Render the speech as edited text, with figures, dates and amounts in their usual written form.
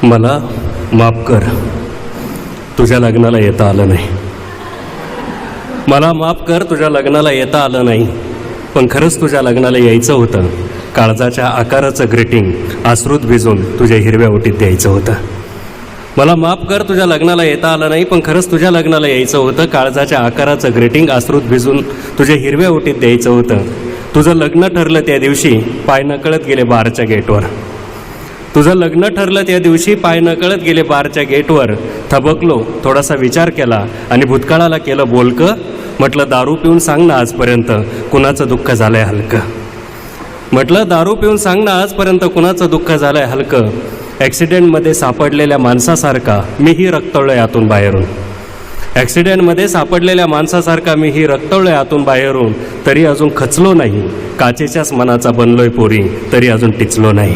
मला माफ कर, तुझ्या लग्नाला येता आलं नाही. मला माफ कर, तुझ्या लग्नाला येता आलं नाही. पण खरंच तुझ्या लग्नाला यायचं होतं. काळजाच्या आकाराचं ग्रीटिंग अश्रूत भिजून तुझ्या हिरव्या ओटीत द्यायचं होतं. मला माफ कर, तुझ्या लग्नाला येता आलं नाही. पण खरंच तुझ्या लग्नाला यायचं होतं. काळजाच्या आकाराचं ग्रीटिंग अश्रूत भिजून तुझ्या हिरव्या ओटीत द्यायचं होतं. तुझं लग्न ठरलं त्या दिवशी पाय नकळत गेले बारच्या गेटवर. तुझं लग्न ठरलं त्या दिवशी पाय नकळत गेले बारच्या गेटवर. थबकलो, थोडासा विचार केला आणि भूतकाळाला केलं बोलकं. म्हटलं दारू पिऊन सांग ना आजपर्यंत कुणाचं दुःख झालंय हलकं. म्हटलं दारू पिऊन सांग ना आजपर्यंत कुणाचं दुःख झालंय हलकं. ॲक्सिडेंटमध्ये सापडलेल्या माणसासारखा मीही रक्तवलोय आतून बाहेरून. ॲक्सिडेंटमध्ये सापडलेल्या माणसासारखा मीही रक्तवलोय आतून बाहेरून. तरी अजून खचलो नाही. काचेच्याच मनाचा बनलोय पोरी, तरी अजून टिचलो नाही.